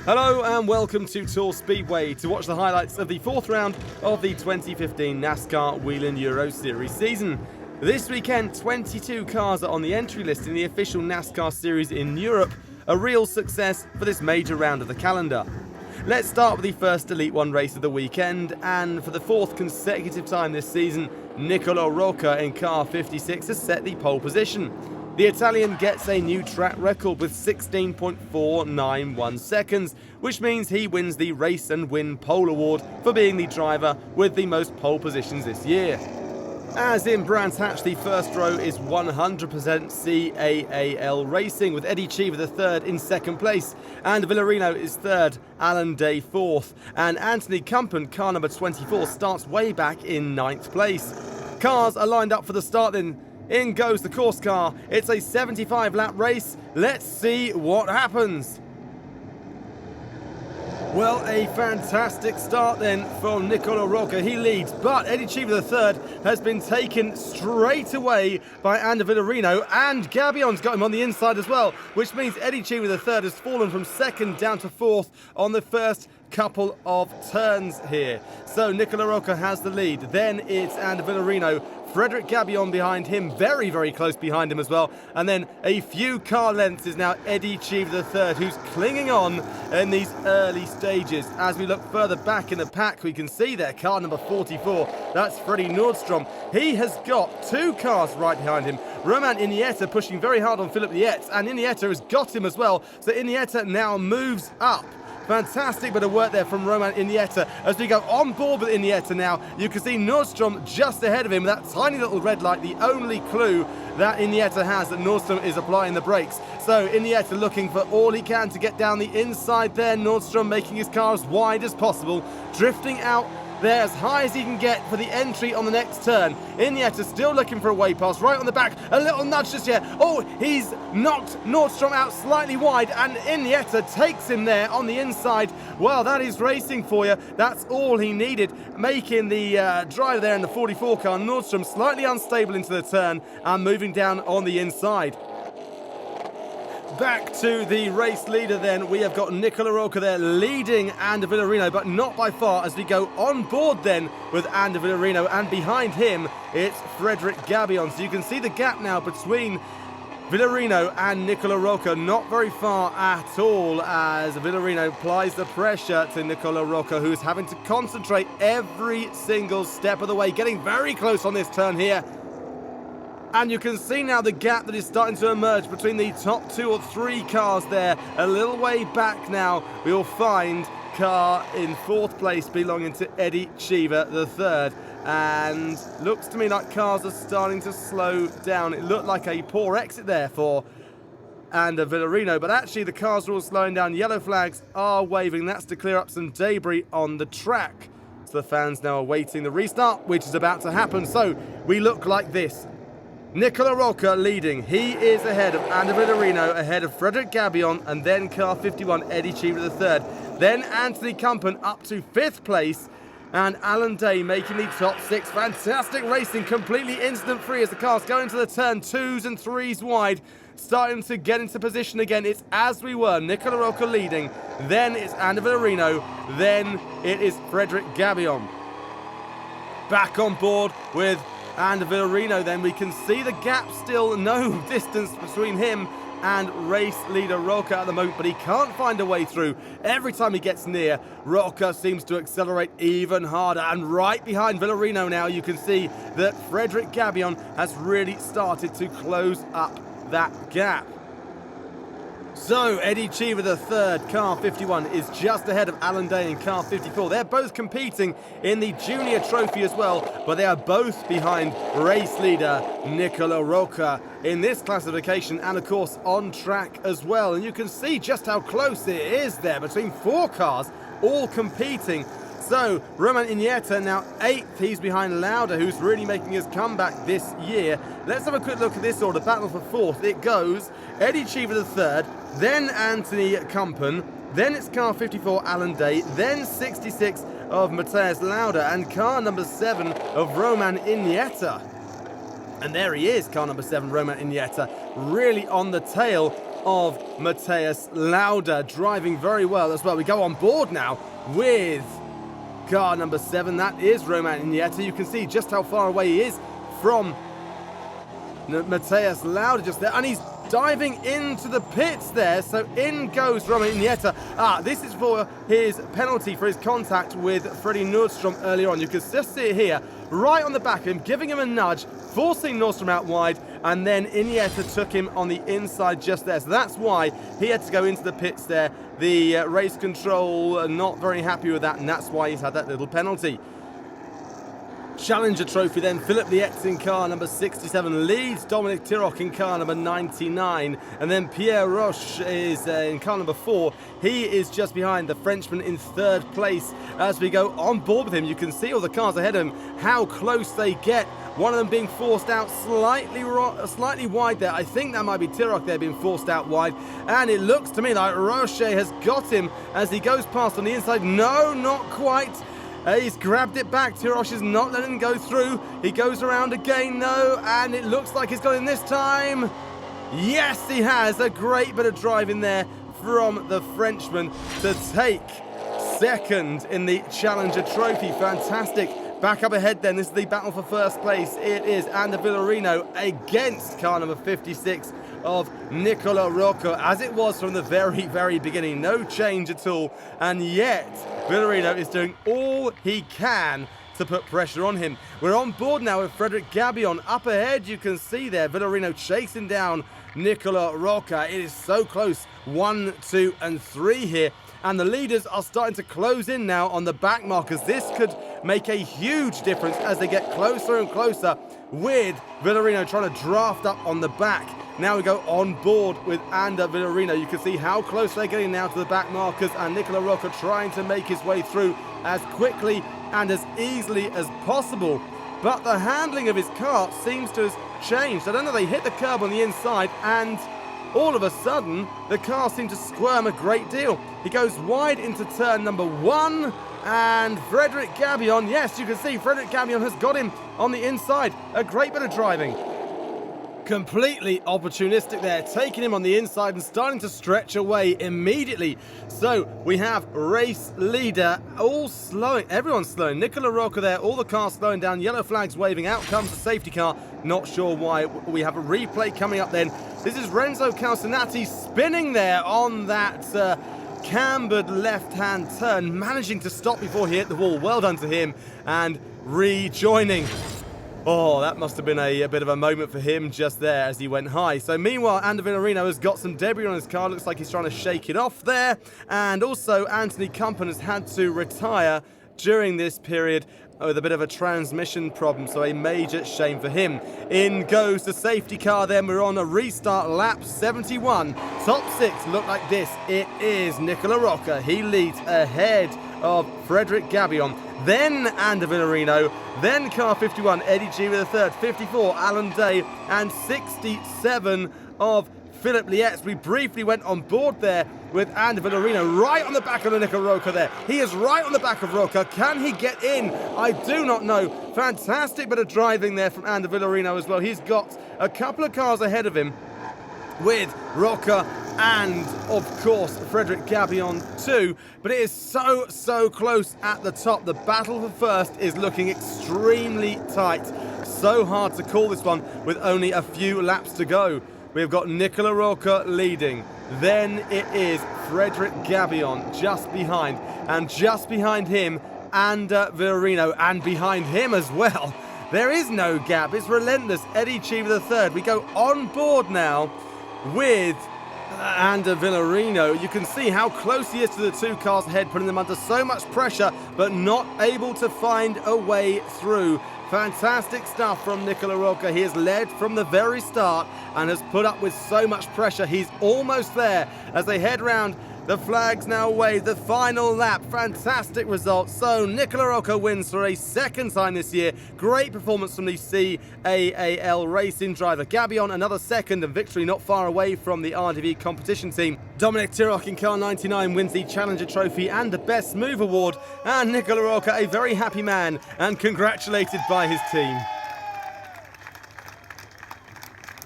Hello and welcome to Tours Speedway to watch the highlights of the fourth round of the 2015 NASCAR Whelen Euro Series season. This weekend, 22 cars are on the entry list in the official NASCAR series in Europe, a real success for this major round of the calendar. Let's start with the first Elite 1 race of the weekend, and for the fourth consecutive time this season, Nicola Rocca in car 56 has set the pole position. The Italian gets a new track record with 16.491 seconds, which means he wins the Race and Win Pole Award for being the driver with the most pole positions this year. As in Brands Hatch, the first row is 100% CAAL racing, with Eddie Cheever III in second place, and Villarino is third, Alan Day fourth, and Anthony Campen, car number 24, starts way back in ninth place. Cars are lined up for the start then. In goes the course car. It's a 75-lap race. Let's see what happens. Well, a fantastic start then from Nicola Rocca. He leads, but Eddie Cheever III has been taken straight away by Andy Villarino, and Gabion's got him on the inside as well, which means Eddie Cheever III has fallen from second down to fourth on the first couple of turns here. So Nicola Rocca has the lead. Then it's Andy Villarino. Frederick Gabion behind him, very, very close behind him as well. And then a few car lengths is now Eddie Cheever III, who's clinging on in these early stages. As we look further back in the pack, we can see there, car number 44, that's Freddie Nordstrom. He has got two cars right behind him. Roman Iniesta pushing very hard on Philip Lietz, and Iniesta has got him as well. So Iniesta now moves up. Fantastic bit of work there from Roman Iniesta. As we go on board with Iniesta now, you can see Nordstrom just ahead of him. That tiny little red light, the only clue that Iniesta has that Nordstrom is applying the brakes. So Iniesta looking for all he can to get down the inside there. Nordstrom making his car as wide as possible, drifting out there as high as he can get for the entry on the next turn. Iniesta still looking for a way pass, right on the back, a little nudge just yet. Oh, he's knocked Nordstrom out slightly wide, and Iniesta takes him there on the inside. Well, that is racing for you. That's all he needed, making the driver there in the 44 car, Nordstrom, slightly unstable into the turn and moving down on the inside. Back to the race leader then, we have got Nicola Rocca there leading Andy Villarino, but not by far, as we go on board then with Andy Villarino, and behind him it's Frederick Gabion. So you can see the gap now between Villarino and Nicola Rocca, not very far at all, as Villarino applies the pressure to Nicola Rocca, who's having to concentrate every single step of the way, getting very close on this turn here. And you can see now the gap that is starting to emerge between the top two or three cars there. A little way back now, we'll find car in fourth place belonging to Eddie Cheever III. And looks to me like cars are starting to slow down. It looked like a poor exit there for Andy Villarino, but actually the cars are all slowing down. Yellow flags are waving. That's to clear up some debris on the track. So the fans now are awaiting the restart, which is about to happen. So we look like this. Nicola Rocca leading. He is ahead of Andy Villarino, ahead of Frederick Gabion, and then car 51, Eddie Cheever III. Then Anthony Campen up to fifth place, and Alan Day making the top six. Fantastic racing, completely incident-free as the cars go into the turn, twos and threes wide, starting to get into position again. It's as we were, Nicola Rocca leading, then it's Andy Villarino, then it is Frederick Gabion. Back on board with and Villarino, then we can see the gap still, no distance between him and race leader Rocca at the moment, but he can't find a way through. Every time he gets near, Rocca seems to accelerate even harder, and right behind Villarino now you can see that Frederick Gabion has really started to close up that gap. So Eddie Cheever III, car 51, is just ahead of Alan Day in car 54. They're both competing in the junior trophy as well, but they are both behind race leader Nicola Rocca in this classification, and of course on track as well. And you can see just how close it is there between four cars all competing. So Roman Iniesta now 8th, he's behind Lauda, who's really making his comeback this year. Let's have a quick look at this order, battle for 4th. It goes Eddie Cheever III, then Anthony Campen, then it's car 54 Alan Day, then 66 of Matheus Lauda, and car number 7 of Roman Iniesta. And there he is, car number 7, Roman Iniesta, really on the tail of Matthias Lauda, driving very well as well. We go on board now with car number 7. That is Roman Iniesta. You can see just how far away he is from Matthias Lauda just there, and he's diving into the pits there, so in goes Roman Iniesta. This is for his penalty for his contact with Freddie Nordstrom earlier on. You can just see it here, right on the back of him, giving him a nudge, forcing Nordstrom out wide, and then Iniesta took him on the inside just there. So that's why he had to go into the pits there. The race control not very happy with that, and that's why he's had that little penalty. Challenger Trophy then, Philippe Lietz in car number 67 leads Dominic Tiroc in car number 99, and then Pierre Roche is in car number 4. He is just behind the Frenchman in 3rd place. As we go on board with him, you can see all the cars ahead of him, how close they get. One of them being forced out slightly wide there. I think that might be Tiroc there being forced out wide, and it looks to me like Roche has got him as he goes past on the inside. No, not quite. He's grabbed it back. Tiroc is not letting him go through. He goes around again, though, and it looks like he's got him this time. Yes, he has. A great bit of driving there from the Frenchman to take 2nd in the Challenger Trophy. Fantastic. Back up ahead then. This is the battle for 1st place. It is Ander Villarino against car number 56 of Nicola Rocca, as it was from the very beginning. No change at all, and yet Villarino is doing all he can to put pressure on him. We're on board now with Frederic Gabion. Up ahead, you can see there Villarino chasing down Nicola Rocca. It is so close, 1, 2 and 3 here, and the leaders are starting to close in now on the back markers. This could make a huge difference as they get closer and closer, with Villarino trying to draft up on the back. Now we go on board with Ander Villarino. You can see how close they're getting now to the back markers, and Nicola Rocca trying to make his way through as quickly and as easily as possible. But the handling of his car seems to have changed. I don't know, they hit the curb on the inside, and all of a sudden the car seemed to squirm a great deal. He goes wide into turn number 1, and Frederic Gabion, yes, you can see Frederic Gabion has got him on the inside. A great bit of driving. Completely opportunistic there, taking him on the inside and starting to stretch away immediately. So we have race leader all slowing, everyone's slowing. Nicola Rocca there, all the cars slowing down, yellow flags waving, out comes the safety car. Not sure why. We have a replay coming up then. This is Renzo Calcinatti spinning there on that cambered left-hand turn, managing to stop before he hit the wall. Well done to him, and rejoining. Oh, that must have been a bit of a moment for him just there as he went high. So meanwhile, Ander Villarino has got some debris on his car. Looks like he's trying to shake it off there. And also, Anthony Kumpen has had to retire during this period with a bit of a transmission problem, so a major shame for him. In goes the safety car then. We're on a restart lap 71. Top 6 look like this. It is Nicola Rocca. He leads ahead of Frederic Gabion. Then Ander Villarino, then car 51, Eddie G with a 3rd, 54, Alan Day, and 67 of Philippe Lietz. We briefly went on board there with Ander Villarino, right on the back of the Nicola Rocca there. He is right on the back of Rocca. Can he get in? I do not know. Fantastic bit of driving there from Ander Villarino as well. He's got a couple of cars ahead of him with Rocca and, of course, Frederic Gabion too. But it is so close at the top. The battle for first is looking extremely tight. So hard to call this one with only a few laps to go. We've got Nicola Rocca leading. Then it is Frederic Gabion just behind. And just behind him, Ander Villarino. And behind him as well, there is no gap. It's relentless. Eddie Cheever the 3rd. We go on board now with Ander Villarino. You can see how close he is to the 2 cars ahead, putting them under so much pressure, but not able to find a way through. Fantastic stuff from Nicola Rocca. He has led from the very start and has put up with so much pressure. He's almost there as they head round. The flags now wave, the final lap. Fantastic result. So Nicola Rocca wins for a 2nd time this year. Great performance from the CAAL racing driver. Gabion, another 2nd, and victory not far away from the RDV competition team. Dominic Tiroc in car 99 wins the Challenger Trophy and the Best Move Award. And Nicola Rocca, a very happy man and congratulated by his team.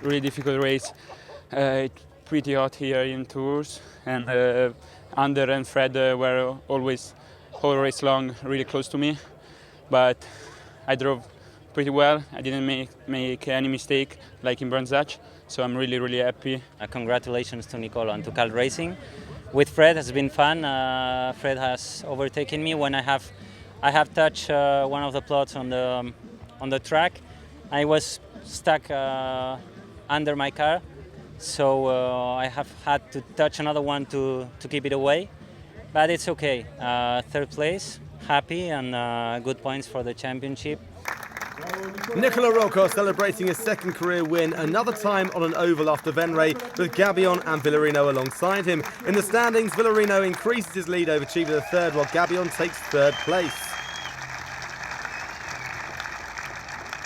Really difficult race. pretty hot here in Tours, and Ander and Fred were always whole race long really close to me, but I drove pretty well. I didn't make any mistake like in Branzach, so I'm really happy. Congratulations to Nicola and to Cal Racing. With Fred has been fun. Fred has overtaken me when I have touched one of the plots on the track. I was stuck under my car, so I have had to touch another one to keep it away. But it's okay. Third place, happy, and good points for the championship. Nicola Rocco celebrating his second career win, another time on an oval after Venray, with Gabion and Villarino alongside him. In the standings, Villarino increases his lead over Chiva III, while Gabion takes third place.